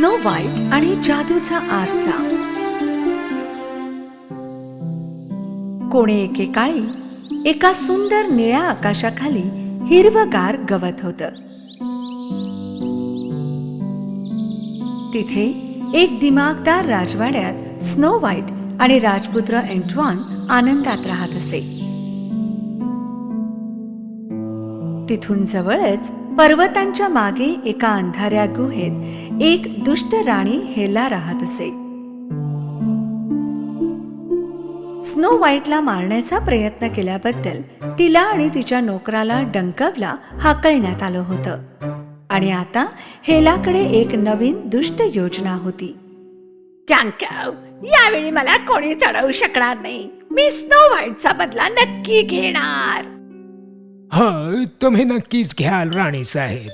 Snow white आणि जादूचा आरसा. कोणे एकेकाळी एका सुंदर निळ्या आकाशाखाली हिरवगार गवत होतं. तिथे एक दिमागदार राजवाड्यात स्नो व्हाईट आणि राजपुत्र एंटवान आनंदात राहत असे. तिथून जवळच पर्वतांच्या मागे एका अंधाऱ्या गुहेत एक दुष्ट राणी हेला राहत असे. स्नो व्हाईटला मारण्याचा प्रयत्न केल्याबद्दल तिला आणि तिच्या नोकराला डंकवला हाकलण्यात आलं होतं आणि आता हेलाकडे एक नवीन दुष्ट योजना होती. डंकव, यावेळी मला कोणी चढवू शकणार नाही. मी स्नो व्हाईटचा बदला नक्की घेणार. हो, तुम्ही नक्कीच घ्याल राणी साहेब.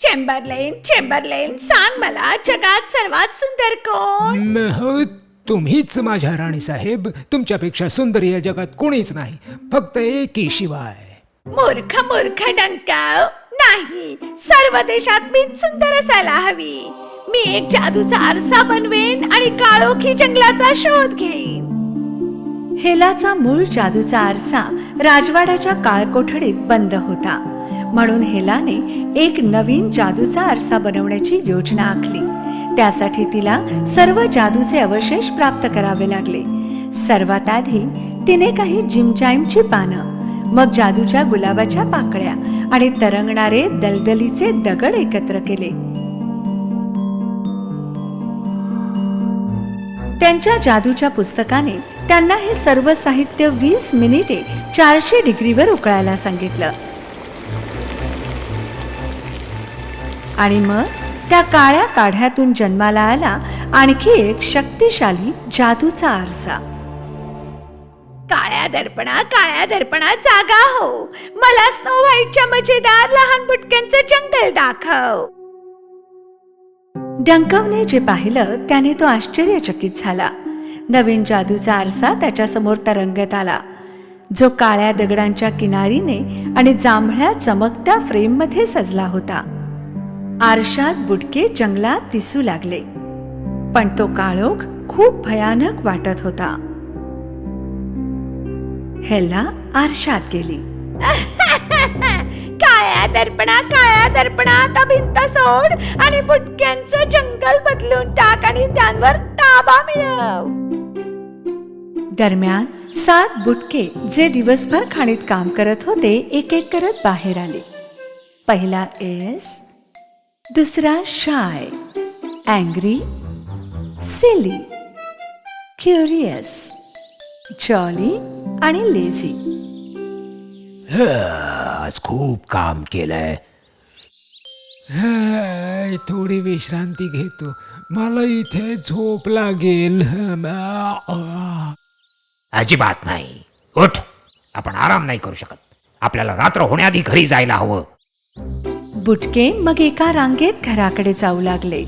चेंबरलेन, सांग मला जगात सर्वात सुंदर कोण? हो, तुम्हीच माझ्या राणी साहेब. तुमच्यापेक्षा सुंदर या जगात कोणीच नाही, फक्त एकी शिवाय. मूर्ख डंकाव. नाही, सर्व देशात मी सुंदर असायला हवी. मी एक जादूचा आरसा बनवेन आणि काळोखी जंगलाचा शोध घेईन. हेलाचा मूळ जादूचा आरसा राजवाड्याच्या काळकोठडीत बंद होता, म्हणून हेलाने एक नवीन जादूचा आरसा बनवण्याची योजना आखली. त्यासाठी तिला सर्व जादूचे अवशेष प्राप्त करावे लागले. सर्वात आधी तिने काही जिमजाईमची पानं, मग जादूच्या गुलाबाच्या पाकळ्या आणि तरंगणारे दलदलीचे दगड एकत्र केले. त्यांच्या जादूच्या पुस्तकाने त्यांना हे सर्व साहित्य 20 मिनिटे 400 डिग्रीवर उकळायला सांगितलं. आणि मग त्या काळ्या काढ्यातून जन्माला आला आणखी एक शक्तिशाली जादूचा आरसा. काळ्या दर्पणा जागा हो. मला स्नो व्हाईटच्या मजेदार लहान बुटक्यांचं जंगल दाखव. डंकवने जे पाहिलं त्याने तो आश्चर्यचकित झाला. नवीन जादूचा आरसा त्याच्या समोर तरंगत आला, जो काळ्या दगडांच्या किनारीने आणि जांभळ्या चमकत्या फ्रेम मध्ये सजला होता. आरशात बुटके जंगलात दिसू लागले, पण तो काळोख खूप भयानक वाटत होता. हेला आरशात गेली. काळ्या दर्पणा, आता भिंत सोड आणि बुटक्यांचं जंगल बदलून टाक आणि त्यांवर ताबा मिळव. दरम्यान 7 बुटके जे दिवसभर खाणीत काम करत होते एक एक करत बाहेर आले. पहिला एस, दुसरा shy, angry, silly, curious, jolly आणि लेझी. आज खूप काम केलंय. थोडी विश्रांती घेतो. मला इथे झोप लागेल. अजिबात नाही. उठ, आपण आराम नाही करू शकत. आपल्याला रात्र होण्याआधी घरी जायला हवं. बुटके मग एका रांगेत घराकडे जाऊ लागले.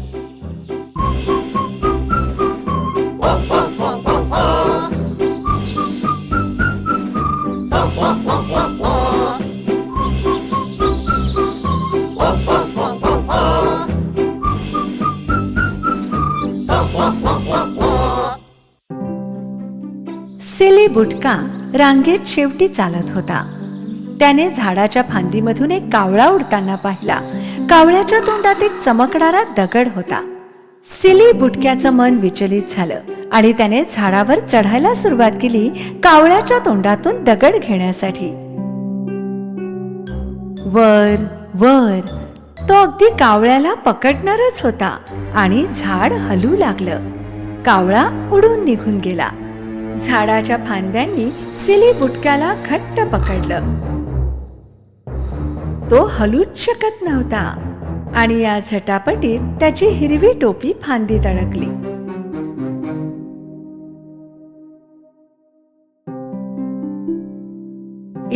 सिली बुटका रांगेत शेवटी चालत होता. त्याने झाडाच्या फांदीमधून एक कावळा उडताना पाहिला. कावळ्याच्या तोंडात एक चमकणारा दगड होता. सिली बुटक्याचं मन विचलित झालं आणि त्याने झाडावर चढायला सुरुवात केली कावळ्याच्या तोंडातून दगड घेण्यासाठी. वर वर तो अगदी कावळ्याला पकडणारच होता आणि झाड हलू लागलं. कावळा उडून निघून गेला. झाडाच्या फांद्यांनी सिली बुटक्याला घट्ट पकडलं. तो हलूच शकत नव्हता आणि या झटापटीत त्याची हिरवी टोपी फांदीत अडकली.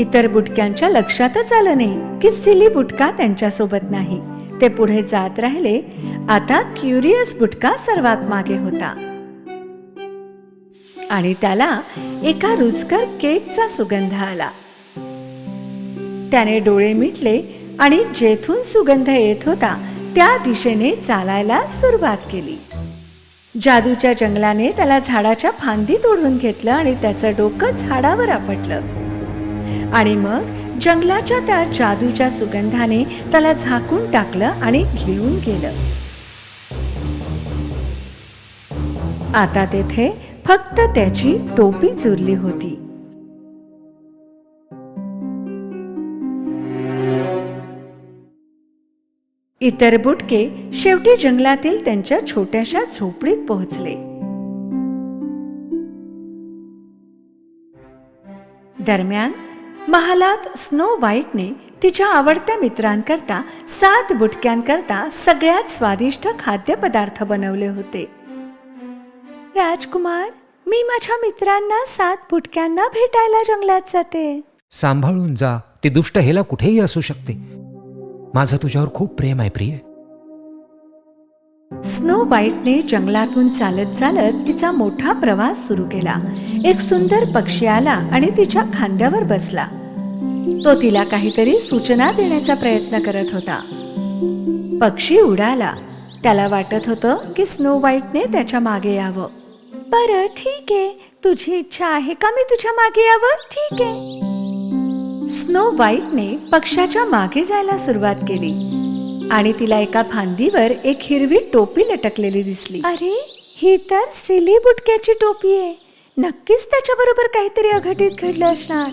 इतर बुटक्यांच्या लक्षातच आलं नाही की सिली बुटका त्यांच्यासोबत नाही. ते पुढे जात राहिले. आता क्युरियस बुटका सर्वात मागे होता आणि त्याला एका रुचकर केकचा सुगंध आला. त्याने डोळे मिटले आणि जेथून सुगंध येत होता त्या दिशेने चालायला सुरुवात केली. जादूच्या जंगलाने त्याला झाडाच्या फांदीत ओढून घेतलं आणि त्याचं डोकं झाडावर आपटलं आणि मग जंगलाच्या त्या जादूच्या सुगंधाने त्याला झाकून टाकलं आणि घेऊन गेलं. आता तेथे फक्त त्याची टोपीच उरली होती. इतर बुटके शेवटी जंगलातील त्यांच्या छोट्याशा झोपडीत पोहोचले. दरम्यान महालात स्नो व्हाईटने तिच्या आवडत्या मित्रांकरता 7 बुटक्यांकरता सगळ्यात स्वादिष्ट खाद्यपदार्थ बनवले होते. राजकुमार, मी माझ्या मित्रांना 7 बुटक्यांना भेटायला जंगलात जाते. सांभाळून जा, ती दुष्ट हेला कुठेही असू शकते. माझं तुझ्यावर खूप प्रेम आहे प्रिय. स्नो व्हाईटने जंगलातून चालत चालत तिचा मोठा प्रवास सुरू केला. एक सुंदर पक्षी आला आणि तिच्या खांद्यावर बसला. तो तिला काहीतरी सूचना देण्याचा प्रयत्न करत होता. पक्षी उडाला. त्याला वाटत होतं की स्नो व्हाईटने त्याच्या मागे यावं. बरं, ठीक आहे, तुझी इच्छा आहे का मी तुझ्या मागे यावं? ठीक आहे. स्नो व्हाईटने पक्षाच्या मागे जायला सुरुवात केली आणि तिला एका फांदीवर एक हिरवी टोपी लटकलेली दिसली. अरे, ही तर सिली बुटक्याची टोपी आहे. नक्कीच त्याच्याबरोबर काहीतरी अघटित घडलं असणार.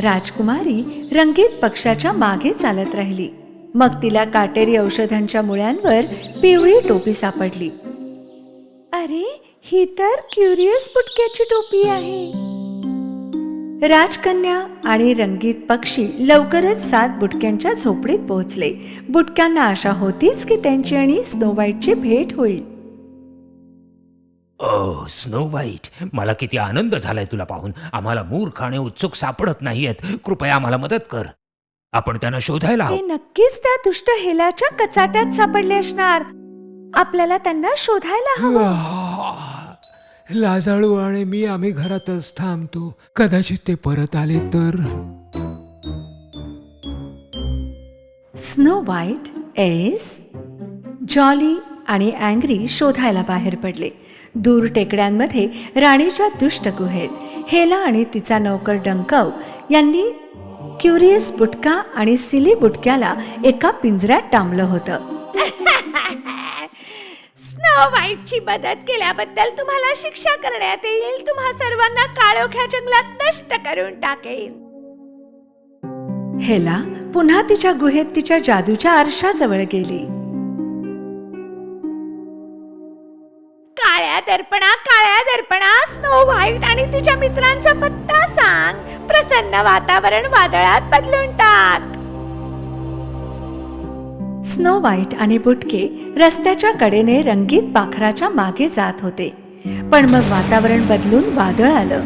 राजकुमारी रंगीत पक्षाच्या मागे चालत राहिली. मग तिला काटेरी औषधांच्या मुळ्यांवर पिवळी टोपी सापडली. अरे, ही तर क्युरियस बुटक्याची टोपी आहे. राजकन्या आणि रंगीत पक्षी लवकरच 7 बुटक्यांच्या झोपडीत पोहोचले. बुटक्यांना आशा होतीच की त्यांची आणि स्नो व्हाईटची भेट होईल. ओ स्नो व्हाईट, मला किती आनंद झालाय तुला पाहून. आम्हाला मूर्ख आणि उत्सुक सापडत नाहीयेत. कृपया आम्हाला मदत कर. आपण त्यांना शोधायला ते हवं. नक्कीच त्या दुष्ट हेलाच्या कचाट्यात सापडले असणार. आपल्याला त्यांना शोधायला हवं. लाजाळू आणि मी आम्ही घरातच थांबतो. कदाचित ते परत आले तर. स्नो व्हाईट, एस, जॉली आणि अँग्री शोधायला बाहेर पडले. दूर टेकड्यांमध्ये राणीच्या दुष्ट गुहेत हेला आणि तिचा नौकर डंकाऊ यांनी क्युरियस बुटका आणि सिली बुटक्याला एका पिंजऱ्यात डांबलं होतं. स्नो व्हाईटची मदत केल्याबद्दल तुम्हाला शिक्षा करण्यात येईल. तुम्हा सर्वांना काळोख्या जंगलात नष्ट करून टाकेन. हेला पुन्हा तिच्या गुहेत तिच्या जादूच्या आरशाजवळ गेली. काळ्या दर्पणा, स्नो व्हाईट आणि तिच्या मित्रांचा पत्ता सांग. प्रसन्न वातावरण वादळात बदलून टाक. स्नो व्हाईट आणि बुटके रस्त्याच्या कडेने रंगीत पाखराच्या मागे जात होते. पण मग वातावरण बदलून वादळ आलं.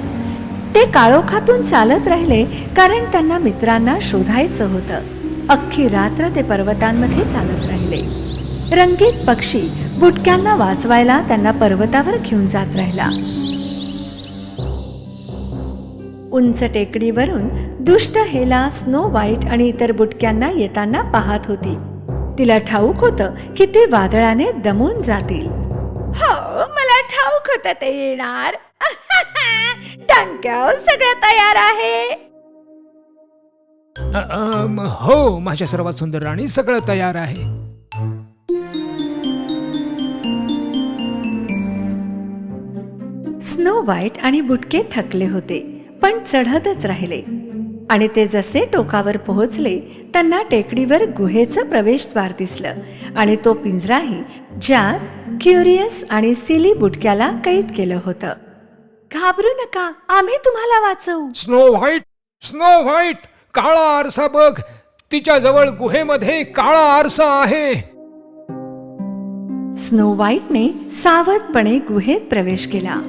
ते काळोखातून चालत राहिले कारण त्यांना मित्रांना शोधायचं होतं. अख्खी रात्र ते पर्वतांमध्ये चालत राहिले. रंगीत पक्षी बुटक्यांना वाचवायला त्यांना पर्वतावर घेऊन जात राहिला. उंच टेकडीवरून दुष्ट हेला स्नो व्हाईट आणि इतर बुटक्यांना येताना पाहत होती. तिला ठाऊक होतं की ते वादळाने दमून जातील. हो, मला ठाऊक होतं ते येणार. डंक्याव, सगळं तयार आहे. हो, माझ्या सर्वात सुंदर राणी, सगळं तयार आहे. स्नो व्हाईट आणि बुटके थकले होते पण चढतच राहिले आणि ते जसे टोकावर पोहोचले त्यांना टेकडीवर गुहेचं प्रवेशद्वार दिसलं आणि तो पिंजराही ज्यात क्युरियस आणि सिली बुटक्याला कैद केलं होतं. घाबरू नका, आम्ही तुम्हाला वाचवू. स्नो व्हाईट, काळा आरसा बघ. तिच्या जवळ गुहेमध्ये काळा आरसा आहे. स्नो व्हाईटने सावधपणे गुहेत प्रवेश केला.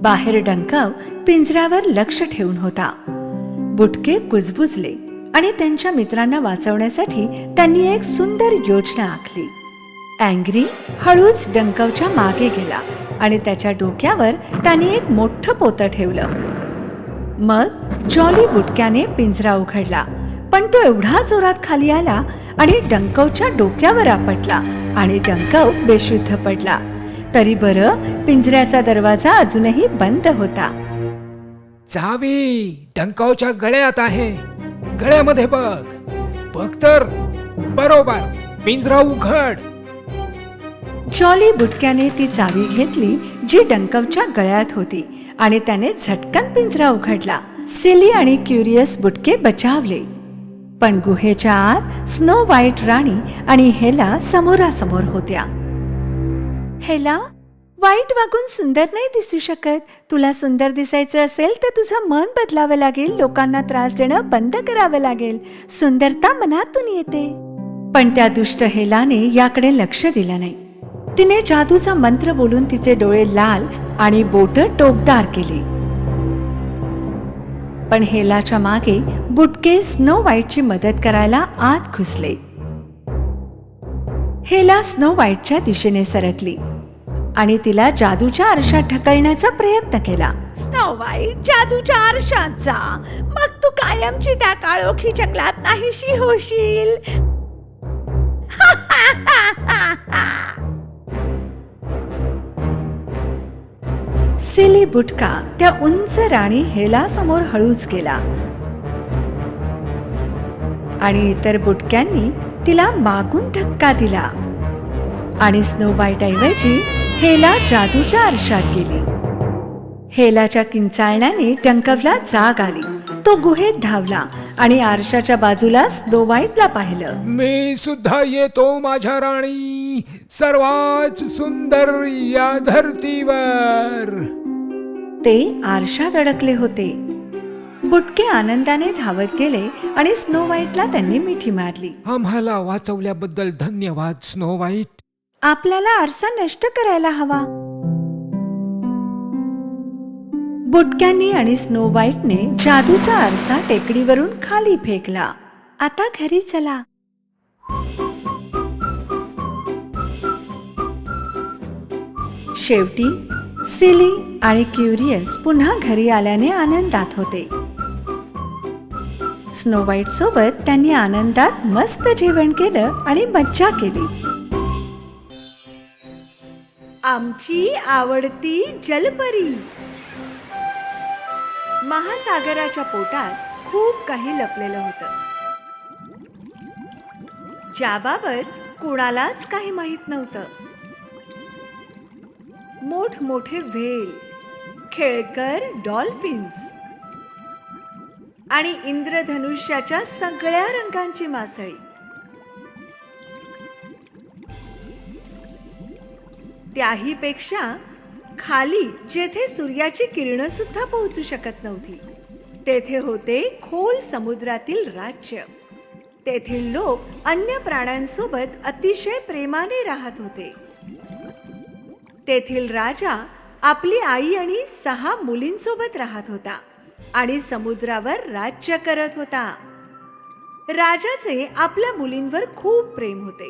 बाहेर डंकाव पिंजऱ्यावर लक्ष ठेवून होता. बुटके कुजबुजले आणि त्यांच्या मित्रांना वाचवण्यासाठी त्यांनी एक सुंदर योजना आखली. अँग्री हळूच डंकावच्या मागे गेला आणि त्याच्या डोक्यावर त्यांनी एक मोठं पोतं ठेवलं. मग जॉली बुटक्याने पिंजरा उघडला, पण तो एवढा जोरात खाली आला आणि डंकवच्या डोक्यावर आपटला आणि डंकव बेशुद्ध पडला. तरी बरं, पिंजऱ्याचा दरवाजा अजूनही बंद होता. चावी डंकावच्या गळ्यात आहे. गळ्यामध्ये बघ. बघ तर, बरोबर. पिंजरा उघड. जॉली बुटक्याने ती चावी घेतली जी डंकवच्या गळ्यात होती आणि त्याने झटकन पिंजरा उघडला. सिली आणि क्युरियस बुटके बचावले, पण गुहेच्या आत स्नो व्हाईट राणी आणि हेला समोरासमोर होत्या. हेला, वाईट वागून सुंदर नाही दिसू शकत. तुला सुंदर दिसायचं असेल तर तुझं मन बदलावं लागेल. लोकांना त्रास देणं बंद करावं लागेल. सुंदरता मनातून येते. पण त्या दुष्ट हेलाने याकडे लक्ष दिलं नाही. तिने जादूचा मंत्र बोलून तिचे डोळे लाल आणि बोट टोकदार केली. पण हेलाच्या मागे बुटके स्नो व्हाईटची मदत करायला आत घुसले. हेला स्नो व्हाईटच्या दिशेने सरकली आणि तिला जादूच्या आरशात ढकलण्याचा प्रयत्न केला. स्नो व्हाईट, जादूच्या आरशात जा, मग तू कायमची त्या काळोखी जंगलात नाहीशी होशील. सिली बुटका त्या उंच राणी हेला समोर हळूच गेला आणि इतर बुटक्यांनी तिला मागून धक्का दिला आणि स्नो व्हाईट ऐवजी हेला जादूच्या आरशात गेली. हेलाच्या किंचाळण्याने डंकवला जाग आली. तो गुहेत धावला आणि आरशाच्या बाजूला स्नो व्हाईटला पाहिलं. मी सुद्धा येतो माझ्या राणी, सर्वात सुंदर या धरतीवर. ते आरशात अडकले होते. बुटके आनंदाने धावत गेले आणि स्नो व्हाईटला त्यांनी मिठी मारली. आम्हाला वाचवल्याबद्दल धन्यवाद स्नो व्हाईट. आपल्याला आरसा नष्ट करायला हवा. बुटक्यांनी आणि स्नो व्हाईटने जादूचा आरसा टेकडीवरून खाली फेकला. आता घरी चला. शेवटी सिली आणि क्युरियस पुन्हा घरी आल्याने आनंदात होते. स्नो व्हाईट सोबत त्यांनी आनंदात मस्त जेवण केलं आणि मज्जा केली. आमची आवडती जलपरी. महासागराच्या पोटात खूप काही लपलेलं होतं, ज्याबाबत कुणालाच काही माहित नव्हतं. मोठमोठे व्हेल, खेळकर डॉल्फिन्स आणि इंद्रधनुष्याच्या सगळ्या रंगांची मासळी. त्याही पेक्षा खाली जेथे सूर्याची किरणं सुद्धा पोहोचू शकत नव्हती, तेथे होते खोल समुद्रातील राज्य. तेथील लोक अन्य प्राण्यांसोबत अतिशय प्रेमाने राहत होते. तेथील राजा आपली आई आणि 6 मुलींसोबत राहत होता आणि समुद्रावर राज्य करत होता. राजाचे आपल्या मुलींवर खूप प्रेम होते.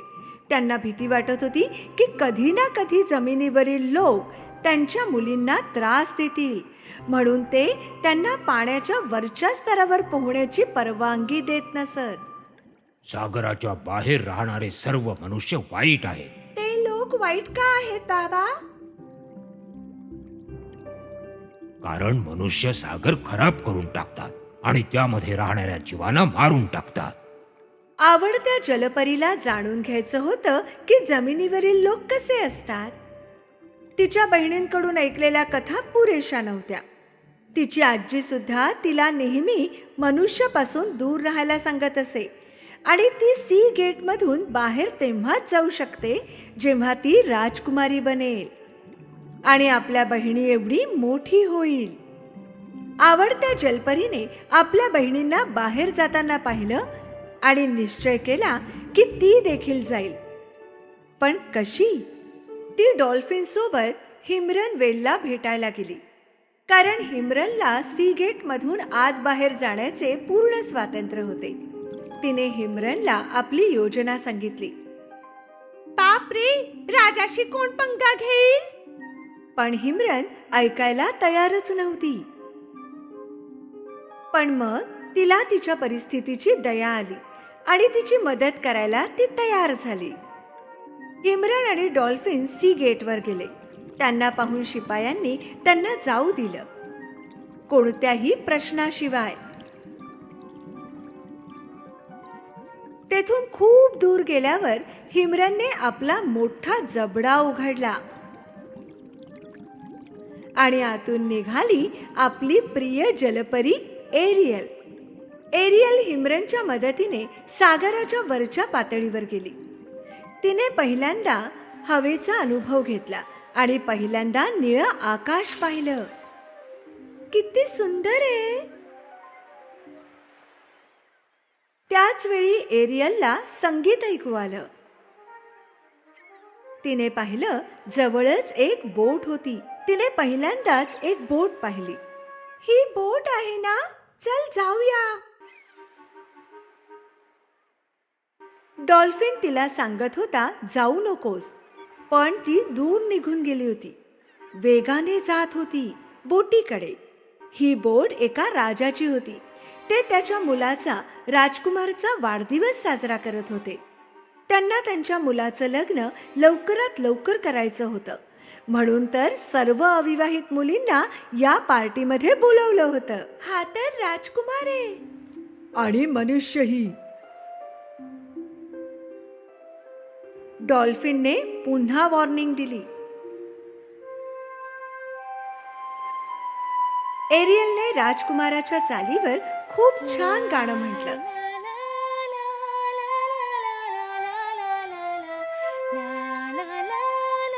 त्यांना भीती वाटत होती की कधी ना कधी जमिनीवरील लोक त्यांच्या मुलींना त्रास देतील, म्हणून ते त्यांना पाण्याच्या वरच्या स्तरावर पोहण्याची परवानगी देत नसत. सागराच्या बाहेर राहणारे सर्व मनुष्य वाईट आहेत. ते लोक वाईट का आहेत बाबा? कारण मनुष्य सागर खराब करून टाकतात आणि त्यामध्ये राहणाऱ्या जीवांना मारून टाकतात. आवडत्या जलपरीला जाणून घ्यायचं होतं की जमिनीवरील लोक कसे असतात. तिच्या बहिणींकडून ऐकलेल्या कथा पुरेशा नव्हत्या. तिची आजी सुद्धा तिला नेहमी मनुष्यापासून दूर राहायला सांगत असे आणि ती सी गेटमधून बाहेर तेव्हाच जाऊ शकते जेव्हा ती राजकुमारी बनेल आणि आपल्या बहिणी एवढी मोठी होईल. आवडत्या जलपरीने आपल्या बहिणींना बाहेर जाताना पाहिलं आणि निश्चय केला की ती देखील जाईल. पण कशी? ती डॉल्फिन सोबत हिमरन वेलला भेटायला गेली, कारण हिमरनला सी गेट मधून आत बाहेर जाण्याचे पूर्ण स्वातंत्र्य होते. तिने हिमरनला आपली योजना सांगितली. बापरे, राजाशी कोण पंगा घेईल? पण हिमरन ऐकायला तयारच नव्हती. पण मग तिला तिच्या परिस्थितीची दया आली आणि तिची मदत करायला ती तयार झाली. हिमरण आणि डॉल्फिन सी गेटवर गेले. त्यांना पाहून शिपायांनी त्यांना जाऊ दिलं, कोणत्याही प्रश्नाशिवाय. तेथून खूप दूर गेल्यावर हिमरनने आपला मोठा जबडा उघडला आणि आतून निघाली आपली प्रिय जलपरी एरियल. एरियल हिमरनच्या मदतीने सागराच्या वरच्या पातळीवर गेली. तिने पहिल्यांदा हवेचा अनुभव घेतला आणि पहिल्यांदा निळं आकाश पाहिलं. किती सुंदर आहे. त्याच वेळी एरियलला संगीत ऐकू आलं. तिने पाहिलं जवळच एक बोट होती. तिने पहिल्यांदाच एक बोट पाहिली. ही बोट आहे ना, चल जाऊया. डॉल्फिन तिला सांगत होता जाऊ नकोस, पण ती दूर निघून गेली होती. वेगाने जात होती बोटीकडे. ही बोट एका राजाची होती. ते त्याच्या मुलाचा, राजकुमारचा वाढदिवस साजरा करत होते. त्यांना त्यांच्या मुलाचं लग्न लवकरात लवकर करायचं होतं, म्हणून तर सर्व अविवाहित मुलींना या पार्टीमध्ये बोलवलं होतं. हा तर राजकुमार आहे आणि मनुष्यही. डॉल्फिनने पुन्हा वॉर्निंग दिली. एरियलने राजकुमाराच्या चालीवर खूप छान गाणं म्हटलं.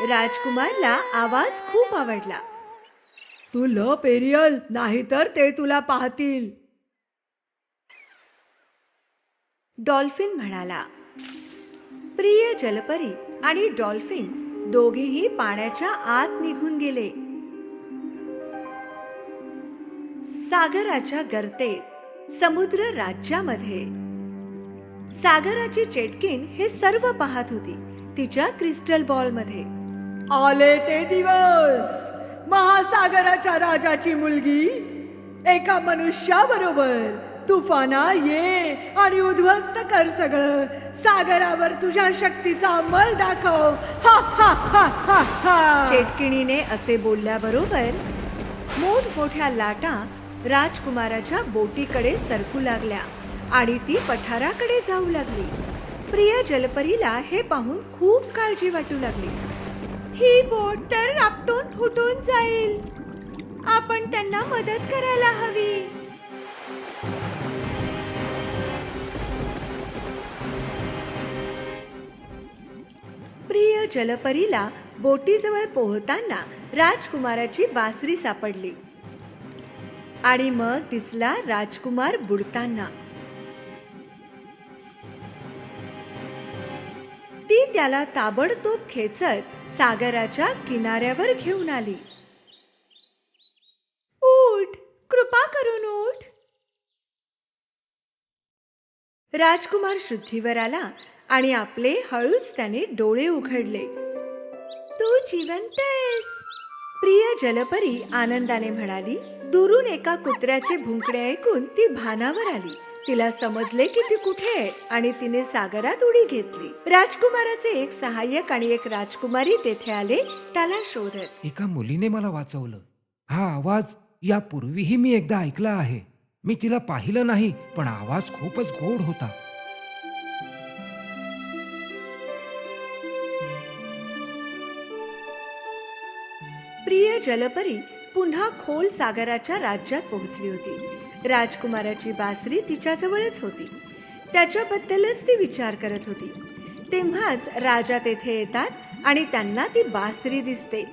राजकुमारला आवाज खूप आवडला. तू लप एरियल, नाहीतर ते तुला पाहतील. डॉल्फिन म्हणाला. प्रिय जलपरी आणि डॉल्फिन दोघेही पाण्याच्या आत निघून गेले. सागराच्या गर्तेत, समुद्र राज्यामध्ये सागराची चेटकीन हे सर्व पाहत होती तिच्या क्रिस्टल बॉल मध्ये. आले ते दिवस. महासागराच्या राजाची मुलगी एका मनुष्याबरोबर तुफाना ये आणि उद्ध्वस्त कर सगळं. सागरावर तुझ्या शक्तीचा अंमल दाखव. हा हा हा हा हा. चेटकिणीने असे बोलल्याबरोबर मोठमोठ्या लाटा राजकुमाराच्या बोटीकडे सरकू लागल्या आणि ती पठाराकडे जाऊ लागली. प्रिय जलपरीला हे पाहून खूप काळजी वाटू लागली. ही बोट तर आपटून फुटून जाईल. आपण त्यांना मदत करायला हवी. प्रिय जलपरीला बोटीजवळ पोहताना राजकुमाराची बासरी सापडली आणि मग दिसला राजकुमार बुडताना. ती त्याला ताबडतोब खेचत सागराच्या किनाऱ्यावर घेऊन आली. उठ, कृपा करून उठ. राजकुमार शुद्धीवर आला आणि आपले हळूच त्याने डोळे उघडले. तू जिवंत आहेस. प्रिय जलपरी आनंदाने म्हणाली. दुरून एका कुत्र्याचे भुंकणे ऐकून ती भानावर आली. तिला समजले की ती कुठे आहे आणि तिने सागरात उडी घेतली. राजकुमाराचे एक सहाय्यक आणि एक राजकुमारी तेथे आले त्याला शोधत. एका मुलीने मला वाचवलं. हा आवाज यापूर्वीही मी एकदा ऐकला आहे. मी तिला पाहिलं नाही, पण आवाज खूपच गोड होता. प्रिय जलपरी पुन्हा खोल सागराच्या राज्यात पोहोचली होती. राजकुमाराची बासरी तिच्याजवळच होती. त्याच्याबद्दलच ती विचार करत होती. तेव्हाच राजा तेथे येतात आणि त्यांना ती बासरी दिसते.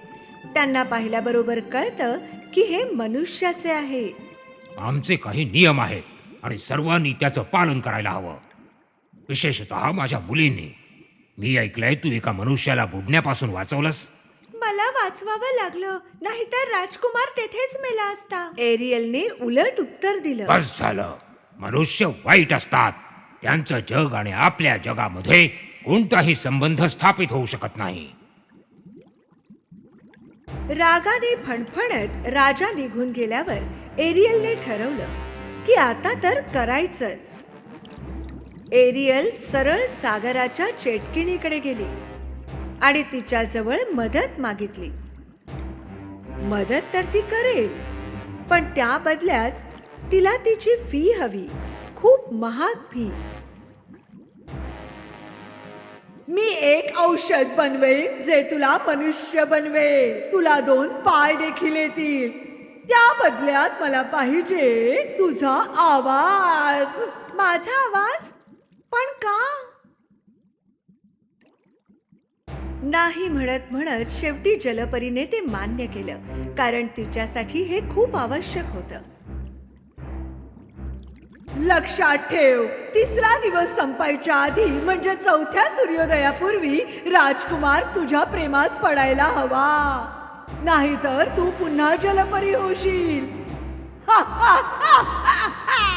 त्यांना पाहिल्याबरोबर कळतं की हे मनुष्याचे आहे. आमचे काही नियम आहेत आणि सर्वांनी त्याचं पालन करायला हवं, विशेषतः माझ्या मुलींनी. मी ऐकलंय तू एका मनुष्याला बुडण्यापासून वाचवलंस. मला वाचवावं लागलं, नाहीतर राजकुमार तेथेच मेला असता. एरियलने उलट उत्तर दिलं. बस झालं. मनुष्य वाईट असतात. त्यांचं जग आणि आपल्या जगामध्ये कोणताही संबंध स्थापित होऊ शकत नाही. रागाने फणफणत राजा निघून गेल्यावर एरियलने ठरवलं की आता तर करायचंच. एरियल सरळ सागराच्या चेटकिणीकडे गेली आणि तिच्याजवळ मदत मागितली. मदत तर ती करेल, पण त्या बदल्यात तिला तिची फी हवी, खूप महाग फी. मी एक औषध बनवेन जे तुला मनुष्य बनवेल. तुला 2 पाय देखील येतील. त्या बदल्यात मला पाहिजे तुझा आवाज. माझा आवाज? पण का? नाही म्हणत म्हणत शेवटी जलपरीने ते मान्य केलं, कारण तिच्यासाठी हे खूप आवश्यक होतं. लक्षात ठेव, 3रा दिवस संपायच्या आधी म्हणजे 4थ्या सूर्योदयापूर्वी राजकुमार तुझ्या प्रेमात पडायला हवा, नाहीतर तू पुन्हा जलपरी होशील. हा, हा, हा, हा, हा.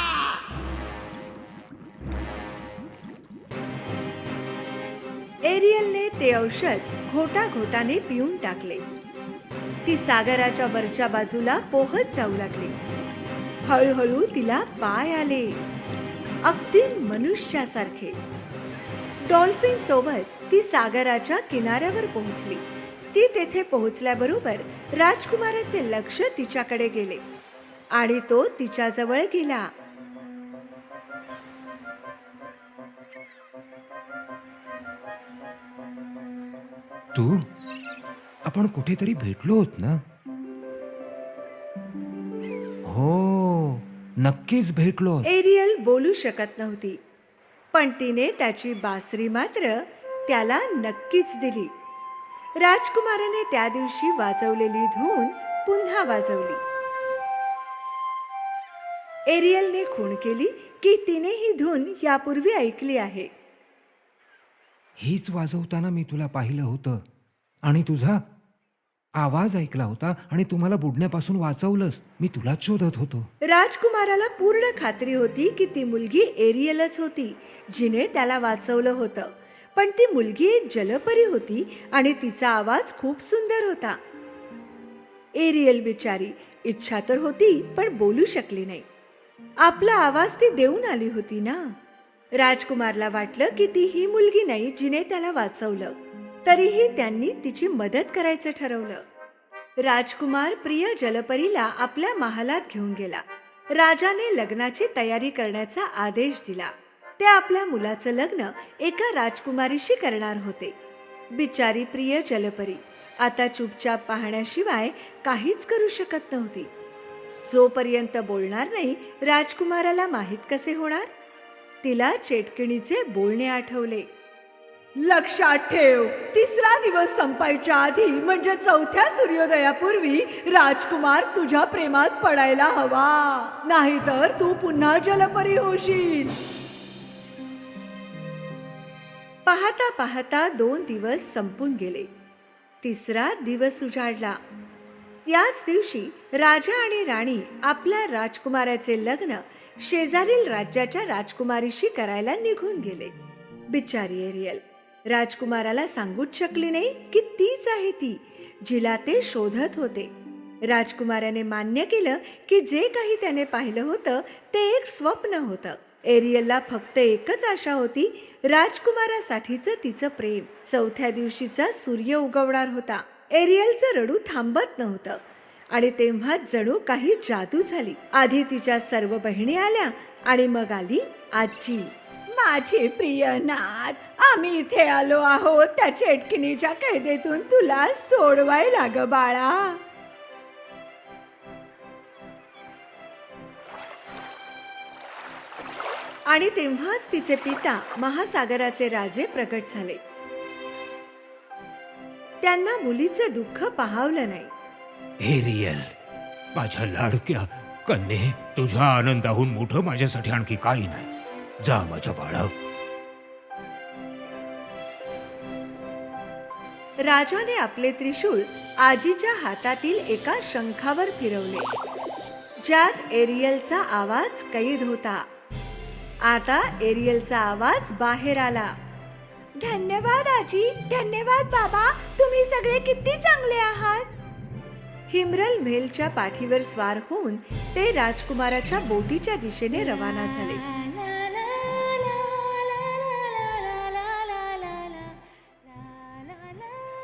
एरियलने ते औषध घोटाघोटाने पिऊन टाकले. ती सागराच्या वरच्या बाजूला पोहत जाऊ लागली. हळूहळू तिला पाय आले, अगदी मनुष्यासारखे. डॉल्फिन सोबत ती सागराच्या किनाऱ्यावर पोहोचली. ती तेथे पोहोचल्याबरोबर राजकुमाराचे लक्ष तिच्याकडे गेले आणि तो तिच्याजवळ गेला. तू, आपण कुठेतरी भेटलो होत ना? हो, नक्कीच भेटलो. एरियल बोलू शकत नव्हती, पण तिने त्याची बासरी मात्र त्याला नक्कीच दिली. राजकुमाराने त्या दिवशी वाजवलेली धून पुन्हा वाजवली. एरियलने खूण केली की तिने ही धून यापूर्वी ऐकली आहे. हीच वाजवताना मी तुला पाहिलं होतं आणि तुझा आवाज ऐकला होता आणि तुम्हाला बुडण्यापासून वाचवलंस. मी तुलाच शोधत होतो. राजकुमाराला पूर्ण खात्री होती की ती मुलगी एरियलच होती जिने त्याला वाचवलं होतं. पण ती मुलगी एक जलपरी होती आणि तिचा आवाज खूप सुंदर होता. एरियल बिचारी इच्छा तर होती पण बोलू शकली नाही. आपला आवाज ती देऊन आली होती ना. राजकुमारला वाटलं की ती ही मुलगी नाही जिने त्याला वाचवलं. तरीही त्यांनी तिची मदत करायचं ठरवलं. राजकुमार प्रिय जलपरीला आपल्या महालात घेऊन गेला. राजाने लग्नाची तयारी करण्याचा आदेश दिला. ते आपल्या मुलाचं लग्न एका राजकुमारीशी करणार होते. बिचारी प्रिय जलपरी आता चुपचाप पाहण्याशिवाय काहीच करू शकत नव्हती. जोपर्यंत बोलणार नाही राजकुमाराला माहीत कसे होणार. तिला चेटकिणीचे बोलणे आठवले. लक्षात ठेव, 3रा दिवस संपायच्या आधी म्हणजे 4थ्या सूर्योदयापूर्वी राजकुमार तुझ्या प्रेमात पडायला हवा, नाहीतर तू पुन्हा जलपरी होशील. पाहता पाहता 2 दिवस संपून गेले. 3रा दिवस उजाडला. याच दिवशी राजा आणि राणी आपल्या राजकुमाराचे लग्न शेजारील राज्याच्या राजकुमारीशी करायला निघून गेले. बिचारी एरियल राजकुमाराला सांगूच शकली नाही की तीच आहे ती जिला ते शोधत होते. राजकुमाराने मान्य केलं की जे काही त्याने पाहिलं होतं ते एक स्वप्न होतं. एरियलला फक्त एकच आशा होती, राजकुमारासाठीचं तिचं प्रेम. 4थ्या दिवशीचा सूर्य उगवणार होता. एरियलचं रडू थांबत नव्हतं आणि तेव्हा जणू काही जादू झाली. आधी तिच्या सर्व बहिणी आल्या आणि मग आली आजी. माझे प्रिय नाथ, आम्ही इथे आलो आहोत त्या चेटकिणीच्या कैदेतून तुला सोडवायला ग बाळा. आणि तेव्हाच तिचे पिता महासागराचे राजे प्रकट झाले. त्यांना मुलीचं दुःख पाहावलं नाही. एरियल, माझ्या लाडक्या कन्ये, तुझ्या आनंदाहून मोठं माझ्यासाठी आणखी काही नाही. जा माझ्या बाळा. राजाने आपले त्रिशूळ आजीच्या हातातील एका शंखावर फिरवले, ज्यात एरियलचा आवाज कैद होता. आता एरियलचा आवाज बाहेर आला. धन्यवाद आजी, धन्यवाद बाबा, तुम्ही सगळे किती चांगले आहात. हिमरल व्हेलच्या पाठीवर स्वार होऊन ते राजकुमाराच्या बोटीच्या दिशेने रवाना झाले.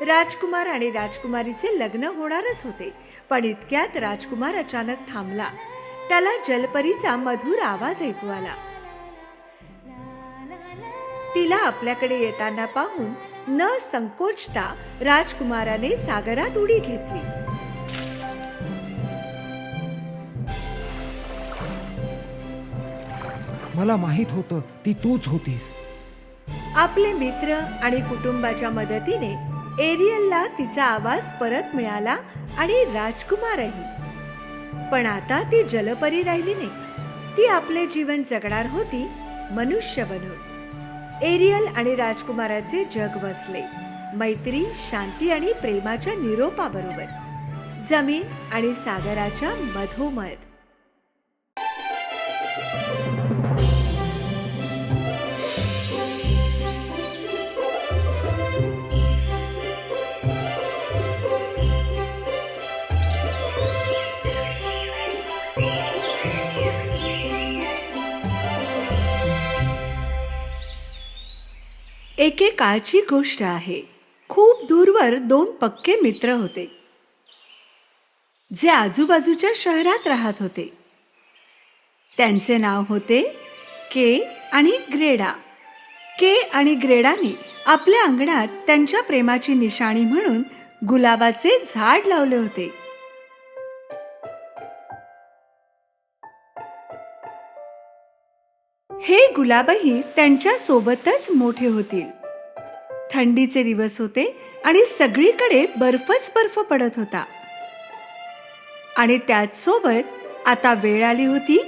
राजकुमार आणि राजकुमारीचे लग्न होणारच होते, पण इतक्यात राजकुमार अचानक थांबला. त्याला जलपरीचा मधुर आवाज ऐकू आला. तिला आपल्याकडे येताना पाहून न संकोचता राजकुमाराने सागरात उडी घेतली. मला माहित होतं ती तूच होतीस. आपले मित्र आणि कुटुंबाच्या मदतीने एरियलला तिचा आवाज परत मिळाला आणि राजकुमारही. पण आता ती जलपरी राहिली नाही. ती आपले जीवन जगणार होती मनुष्य बनून. एरियल आणि राजकुमाराचे जग वसले, मैत्री, शांती आणि प्रेमाच्या निरोपाबरोबर, जमीन आणि सागराच्या मधोमध. एके काळची गोष्ट आहे. खूप दूरवर दोन पक्के मित्र होते, जे आजूबाजूच्या शहरात राहत होते. त्यांचे नाव होते के आणि ग्रेडा. के आणि ग्रेडाने आपल्या अंगणात त्यांच्या प्रेमाची निशाणी म्हणून गुलाबाचे झाड लावले होते. हे गुलाबही त्यांच्या सोबतच मोठे होतील. थंडीचे दिवस होते आणि सगळीकडे बर्फच बर्फ पडत होता. आणि त्याच सोबत आता वेळ आली होती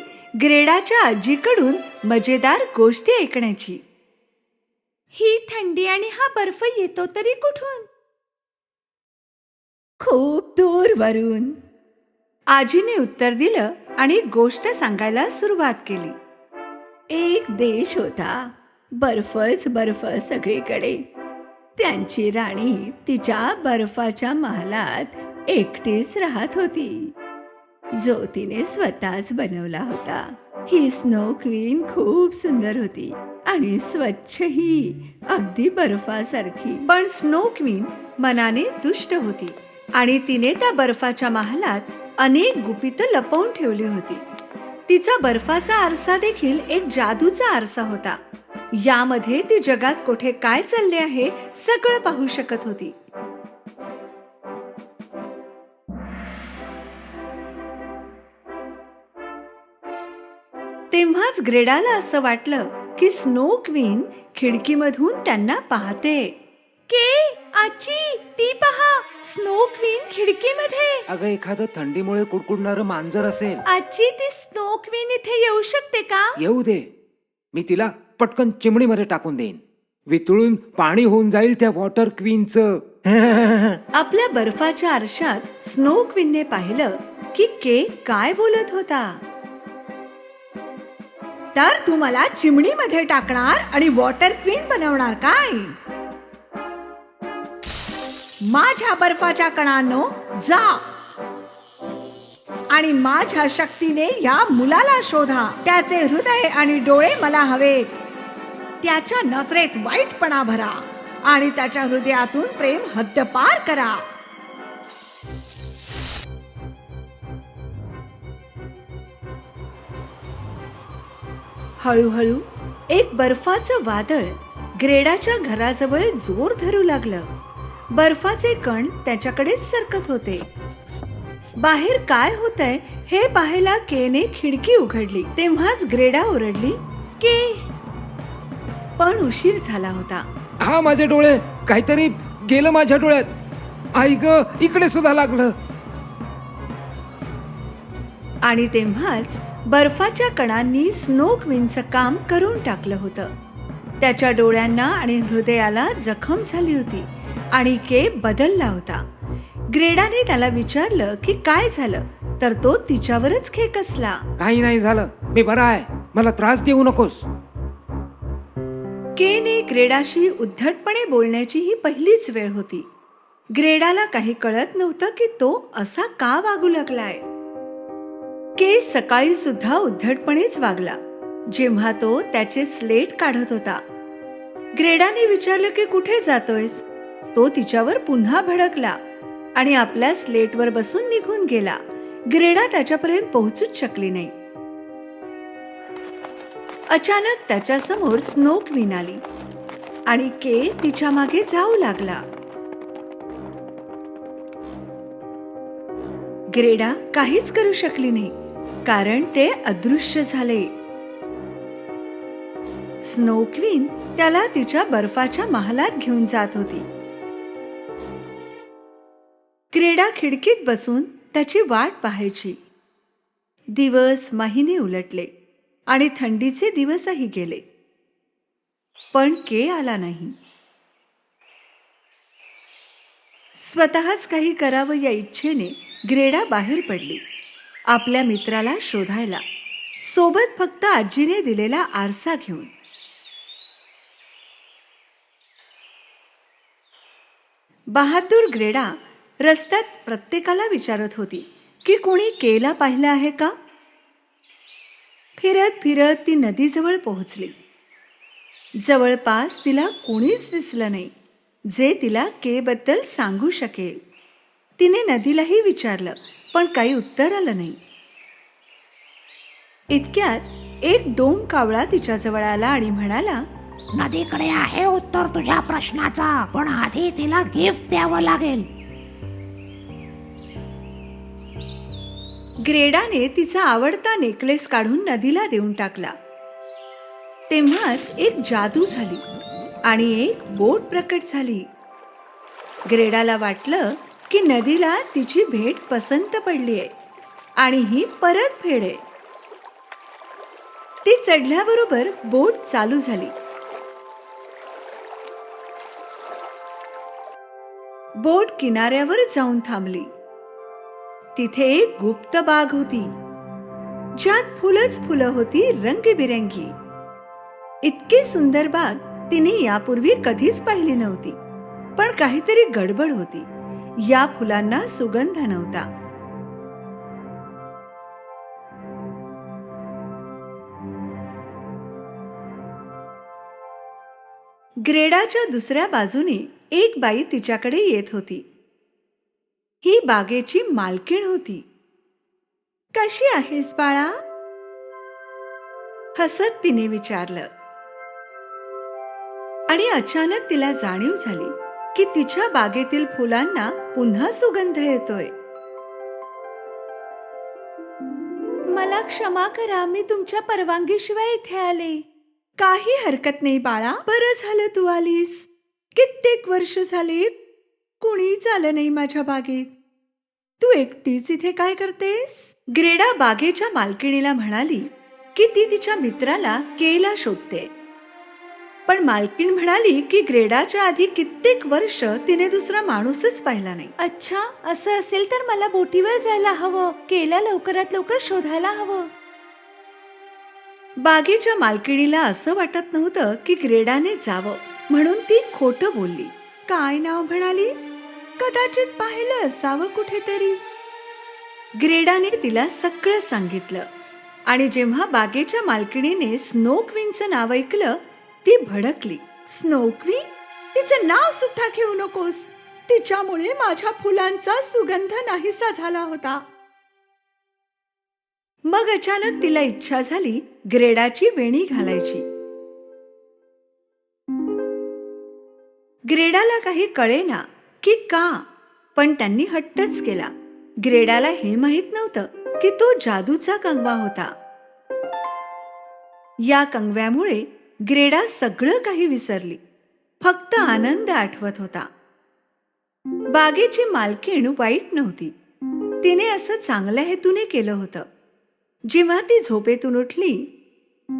ग्रेडाच्या आजीकडून मजेदार गोष्टी ऐकण्याची. ही थंडी आणि हा बर्फ येतो तरी कुठून? खूप दूरवरून, आजीने उत्तर दिलं आणि गोष्ट सांगायला सुरुवात केली. एक देश होता, बर्फच बर्फ सगळीकडे. त्यांची राणी तिच्या बर्फाच्या महालात एकटीच राहत होती, जो तिने स्वतःच बनवला होता. ही स्नो क्वीन खूप सुंदर होती आणि स्वच्छही, अगदी बर्फासारखी. पण स्नो क्वीन मनाने दुष्ट होती आणि तिने त्या बर्फाच्या महालात अनेक गुपितं लपवून ठेवली होती. तिचा बर्फाचा आरसा देखील एक जादूचा आरसा होता. यामध्ये ती जगात कुठे काय चालले आहे सगळं पाहू शकत होती. तेव्हाच ग्रेडाला असं वाटलं की स्नो क्वीन खिडकीमधून त्यांना पाहते. के आजी, ती पहा, स्नो क्वीन खिडकीमध्ये. अगं, एखादं थंडीमुळे कुडकुडणारं मांजर असेल. आजी, ती स्नो क्वीन इथे येऊ शकते का? येऊ दे, मी तिला पटकन चिमणीमध्ये टाकून देईन. वितळून पाणी होऊन जाईल त्या वॉटर क्वीनचं. आपल्या बर्फाच्या आरशात स्नो क्वीनने पाहिलं की के काय बोलत होता. तर तू मला चिमणीमध्ये टाकणार आणि वॉटर क्वीन बनवणार काय? माझ्या बर्फाच्या कणांनो, जा आणि माझ्या शक्तीने या मुलाला शोधा. त्याचे हृदय आणि डोळे मला हवेत. त्याच्या नजरेत वाईटपणा भरा आणि त्याच्या हृदयातून प्रेम हद्दपार करा. हळूहळू एक बर्फाचं वादळ ग्रेडाच्या घराजवळ जोर धरू लागलं. बर्फाचे कण त्याच्याकडे सरकत होते. बाहेर काय होतंय हे पाहायला केने खिडकी उघडली. तेव्हाच ग्रेडा ओरडली, के. पण उशीर झाला होता. हा, माझे डोळे, काहीतरी गेलं माझ्या डोळ्यात. आई ग, इकडे सुद्धा लागलं. आणि तेव्हाच बर्फाच्या कणांनी स्नो क्वीनचं काम करून टाकलं होतं. त्याच्या डोळ्यांना आणि हृदयाला जखम झाली होती आणि के बदलला होता. ग्रेडाने त्याला विचारलं की काय झालं, तर तो तिच्यावरच खेकसला. काही नाही झालं, मी बरा आहे, मला त्रास देऊ नकोस. केने ग्रेडाशी उद्धटपणे बोलण्याची ही पहिलीच वेळ होती. ग्रेडाला काही कळत नव्हतं की तो असा का वागू लागलाय. केस सकाळी सुद्धा उद्धटपणेच वागला जेव्हा तो त्याचे स्लेट काढत होता. ग्रेडाने विचारलं की कुठे जातोयस. तो तिच्यावर पुन्हा भडकला आणि आपल्या स्लेटवर बसून निघून गेला. ग्रेडा त्याच्यापर्यंत पोहोचूच शकली नाही. अचानक त्याच्या समोर स्नो क्वीन आली आणि के तिच्या मागे जाऊ लागला. ग्रेडा काहीच करू शकली नाही कारण ते अदृश्य झाले. स्नो क्वीन त्याला तिच्या बर्फाच्या महालात घेऊन जात होती. ग्रेडा खिडकीत बसून त्याची वाट पाहायची. दिवस महिने उलटले आणि थंडीचे दिवसही गेले, पण के आला नाही. स्वतःच काही करावं या इच्छेने ग्रेडा बाहेर पडली आपल्या मित्राला शोधायला, सोबत फक्त आजीने दिलेला आरसा घेऊन. बहादूर ग्रेडा रस्त्यात प्रत्येकाला विचारत होती की कोणी केला पाहिलं आहे का. फिरत फिरत ती नदीजवळ पोहोचली. जवळपास तिला कोणीच दिसलं नाही जे तिला केबद्दल सांगू शकेल. तिने नदीलाही विचारलं पण काही उत्तर आलं नाही. इतक्यात एक डोम कावळा तिच्याजवळ आला आणि म्हणाला, नदीकडे आहे उत्तर तुझ्या प्रश्नाचा, पण आधी तिला गिफ्ट द्यावं लागेल. ग्रेडाने तिचा आवडता नेकलेस काढून नदीला देऊन टाकला. तेव्हाच एक जादू झाली आणि एक बोट प्रकट झाली. ग्रेडाला वाटलं की नदीला तिची भेट पसंत पडली आहे आणि ही परत फेड आहे. ती चढल्याबरोबर बोट चालू झाली. बोट किनाऱ्यावर जाऊन थांबली. तिथे एक गुप्त बाग होती ज्यात फुलंच फुलं होती रंगबिरंगी. इतकी सुंदर बाग तिने यापूर्वी कधीच पाहिली नव्हती. पण काहीतरी गडबड होती. या फुलांना सुगंध नव्हता. ग्रेडाच्या दुसऱ्या बाजूने एक बाई तिच्याकडे येत होती. ही बागेची मालकीण होती. कशी आहेस बाळा? हसत तिने विचारलं. आणि अचानक तिला जाणीव झाली की तिच्या बागेतील फुलांना पुन्हा सुगंध येतोय. मला क्षमा करा, मी तुमच्या परवानगीशिवाय इथे आले. काही हरकत नाही बाळा, बरं झालं तू आलीस. कित्येक वर्ष झाली कुणीच आलं नाही माझ्या बागेत. तू एकटीच इथे काय करतेस? ग्रेडा बागेच्या मालकिणीला म्हणाली की ती तिच्या मित्राला केला शोधते. पण मालकीण म्हणाली की ग्रेडाच्या आधी कित्येक वर्ष तिने दुसरा माणूसच पाहिला नाही. अच्छा, असं असेल तर मला बोटीवर जायला हवं. केला लवकरात लवकर शोधायला हवं. बागेच्या मालकिणीला असं वाटत नव्हतं की ग्रेडाने जावं, म्हणून ती खोटं बोलली. काय नाव म्हणालीस? कदाचित पाहिलं असावं कुठेतरी. ग्रेडाने तिला सगळं सांगितलं आणि जेव्हा बागेच्या मालकिणीने स्नो क्वीनचं नाव ऐकलं ती भडकली. Snow queen? तिचं नाव सुद्धा घेऊ नकोस. तिच्यामुळे माझ्या फुलांचा सुगंध नाहीसा झाला होता. मग अचानक तिला इच्छा झाली ग्रेडाची वेणी घालायची. ग्रेडाला काही कळेना की का, पण त्यांनी हट्टच केला. ग्रेडाला हे माहित नव्हतं की तो जादूचा कंगवा होता. या कंगव्यामुळे ग्रेडा सगळं काही विसरली. फक्त आनंद आठवत होता. बागेची मालकीण वाईट नव्हती. तिने असं चांगल्या हेतूने केलं होतं. जेव्हा ती झोपेतून उठली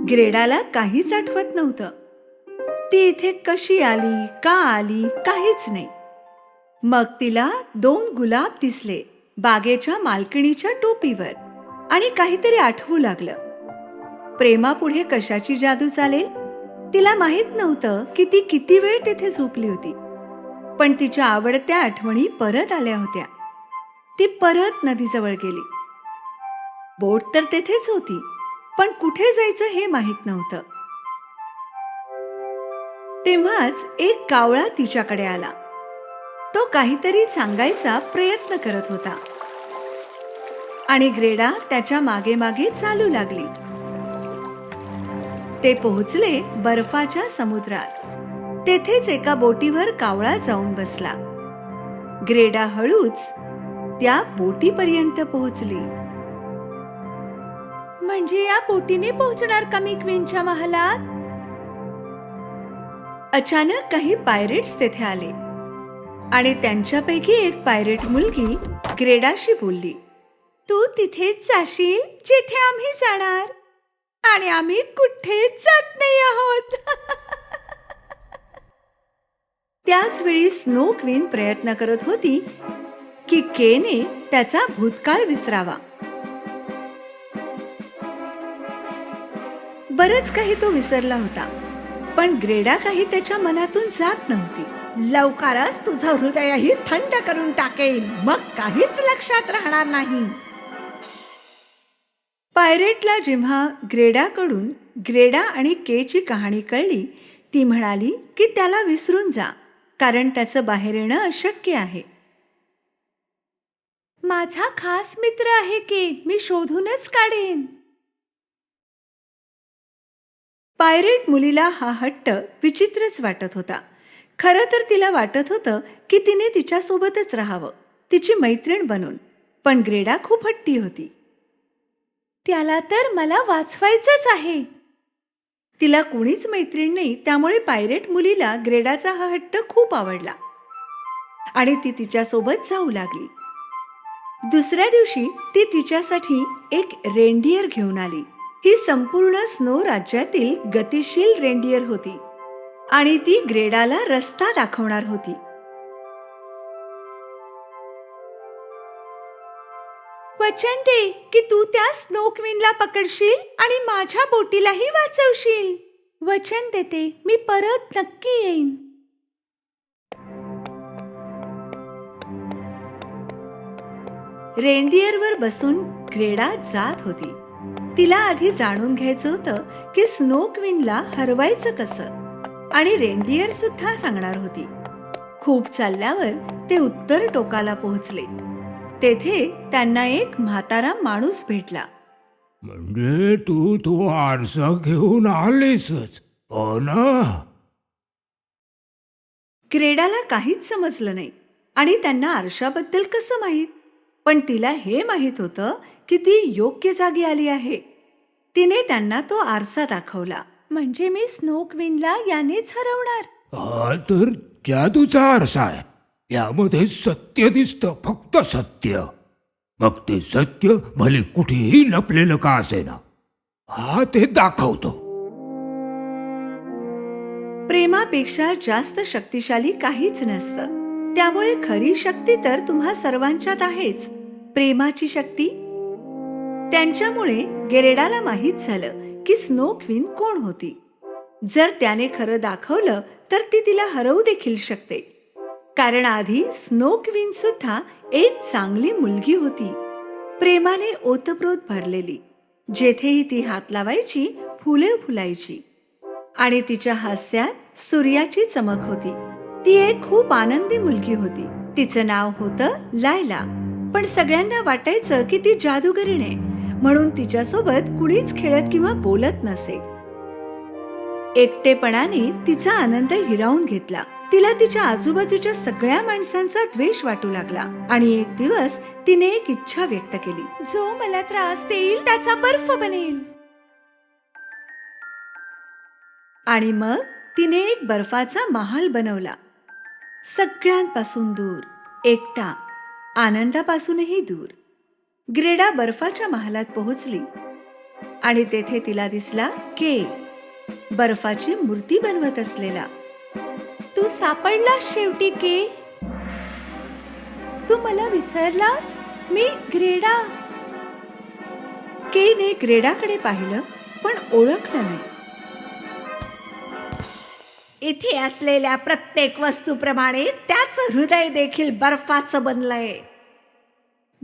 ग्रेडाला काहीच आठवत नव्हतं. ती इथे कशी आली, का आली, काहीच नाही. मग तिला 2 गुलाब दिसले बागेच्या मालकिणीच्या टोपीवर आणि काहीतरी आठवू लागलं. प्रेमापुढे कशाची जादू चालेल? तिला माहित नव्हतं की ती किती वेळ तिथे झोपली होती. पण तिच्या आवडत्या आठवणी परत आल्या होत्या. ती परत नदीजवळ गेली. बोट तर तेथेच होती, पण कुठे जायचं हे माहित नव्हतं. तेव्हाच एक कावळा तिच्याकडे आला. तो काहीतरी सांगायचा प्रयत्न करत होता आणि ग्रेडा त्याच्या मागे मागे चालू लागली. ते पोहोचले बर्फाच्या समुद्रात. तेथेच एका बोटीवर कावळा जाऊन बसला. ग्रेडा हळूच त्या बोटीपर्यंत पोहोचली. म्हणजे या बोटीने पोहोचणार का मी क्वीनच्या महालात? अचानक काही पायरेट्स तेथे आले आणि त्यांच्यापैकी एक पायरेट मुलगी ग्रेडाशी बोलली, तू तिथेच जाशील जिथे आम्ही जाणार, आणि आम्ही कुठेच जात नाही आहोत. त्याच वेळी स्नो क्वीन प्रयत्न करत होती की केने त्याचा भूतकाळ विसरावा. बरंच काही तो विसरला होता, पण ग्रेडा काही त्याच्या मनातून जात नव्हती. लवकरच तुझं हृदयही थंड करून टाकेल, मग काहीच लक्षात राहणार नाही. पायरेटला जेव्हा ग्रेडाकडून ग्रेडा आणि केची कहाणी कळली, ती म्हणाली की त्याला विसरून जा, कारण त्याचं बाहेर येणं अशक्य आहे. माझा खास मित्र आहे के, मी शोधूनच काढेन. पायरेट मुलीला हा हट्ट विचित्रच वाटत होता. खरं तर तिला वाटत होतं की तिने तिच्यासोबतच राहावं, तिची मैत्रीण बनून. पण ग्रेडा खूप हट्टी होती. त्याला तर मला वाचवायचंच आहे. तिला कुणीच मैत्रीण नाही, त्यामुळे पायरेट मुलीला ग्रेडाचा हा हट्ट खूप आवडला आणि ती तिच्यासोबत जाऊ लागली. दुसऱ्या दिवशी ती तिच्यासाठी एक रेनडियर घेऊन आली. ही संपूर्ण स्नो राज्यातील गतिशील रेनडियर होती आणि ती ग्रेडाला रस्ता दाखवणार होती. वचन दे की तू त्या स्नो क्वीनला पकडशील आणि माझ्या बोटीलाही वाचवशील. वचन देते, मी परत नक्की येईन. रेनडियरवर बसून ग्रेडा जात होती. तिला आधी जाणून घ्यायचं होतं की स्नो क्वीनला हरवायचं कसं, आणि रेनडियर सुद्धा सांगणार होती. खूप चालल्यावर ते उत्तर टोकाला पोहोचले. तेथे त्यांना एक म्हातारा माणूस भेटला. म्हणजे तू तो आरसा घेऊन आलीसच, हो ना? ग्रेडाला काहीच समजलं नाही आणि त्यांना आरशाबद्दल कसं माहीत, पण तिला हे माहीत होतं की ती योग्य जागी आली आहे. तिने त्यांना तो आरसा दाखवला. म्हणजे मी स्नो क्वीनला यानेच हरवणार. हा तर जादूचा आरसा आहे. यामध्ये सत्य दिसतं, फक्त सत्य. मग ते सत्य भले कुठेही लपलेलं का असेना, हा ते दाखवतो. प्रेमापेक्षा जास्त शक्तिशाली काहीच नसतं. त्यामुळे खरी शक्ती तर तुम्हा सर्वांच्यात आहेच, प्रेमाची शक्ती. त्यांच्यामुळे गेरेडाला माहीत झालं की स्नो क्वीन कोण होती. जर त्याने खरं दाखवलं तर ती तिला हरवू देखील शकते, कारण आधी स्नो क्वीन सुद्धा एक चांगली मुलगी होती, प्रेमाने ओतप्रोत भरलेली. जेथेही ती हात लावायची फुले फुलायची आणि तिच्या हास्यात सूर्याची चमक होती. ती एक खूप आनंदी मुलगी होती. तिचं नाव होतं लायला. पण सगळ्यांना वाटायचं की ती जादूगरीण आहे, म्हणून तिच्यासोबत कुणीच खेळत किंवा बोलत नसे. एकटेपणाने तिचा आनंद हिरावून घेतला. तिला तिच्या आजूबाजूच्या सगळ्या माणसांचा द्वेष वाटू लागला आणि एक दिवस तिने एक इच्छा व्यक्त केली. जो मला त्रास देईल त्याचा बर्फ बनेल. आणि मग तिने एक बर्फाचा महाल बनवला. सगळ्यांपासून दूर, एकटा, आनंदापासूनही दूर. ग्रेडा बर्फाच्या महालात पोहोचली आणि तेथे तिला दिसला के, बर्फाची मूर्ती बनवत असलेला. तू सापडलास शेवटी के. तू मला विसरलास. मी ग्रेडा. केने ग्रेडाकडे पाहिलं पण ओळखलं नाही. इथे असलेल्या प्रत्येक वस्तूप्रमाणे त्याचं हृदय देखील बर्फाचं बनलंय.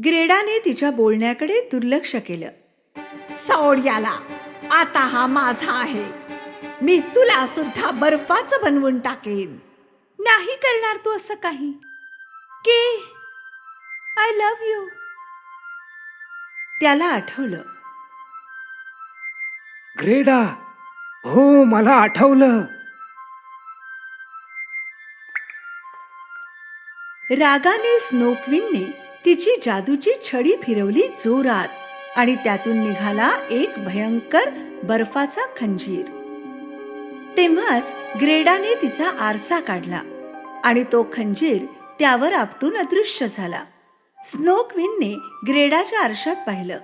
ग्रेडाने तिच्या बोलण्याकडे दुर्लक्ष केलं. सोड याला, आता हा माझा आहे. मी तुला सुद्धा बर्फाचं बनवून टाकेन. नाही करणार तू असं काही. के, आय लव्ह यू. त्याला आठवलं. ग्रेडा, हो मला आठवलं. रागाने स्नोक्विनने तिची जादूची छडी फिरवली जोरात आणि त्यातून निघाला एक भयंकर बर्फाचा खंजीर. तेव्हाच ग्रेडाने तिचा आरसा काढला आणि तो खंजीर त्यावर आपटून अदृश्य झाला. स्नोक्विनने ग्रेडाच्या आरशात पाहिलं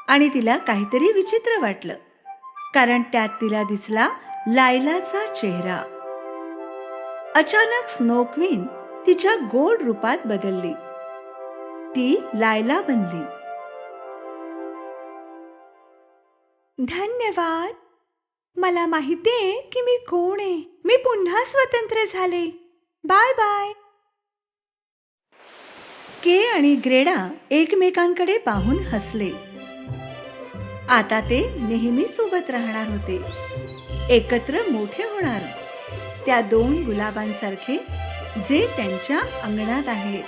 आणि तिला काहीतरी विचित्र वाटलं, कारण त्यात तिला दिसला लायलाचा चेहरा. अचानक स्नोक्विन तिच्या गोड रूपात बदलली. ती लायला बनली. धन्यवाद. मला माहितीये की मी कोण आहे. मी पुन्हा स्वतंत्र झाले. Bye bye. के आणि ग्रेडा एकमेकांकडे पाहून हसले. आता ते नेहमी सोबत राहणार होते, एकत्र मोठे होणार, त्या दोन गुलाबांसारखे जे त्यांच्या अंगणात आहेत.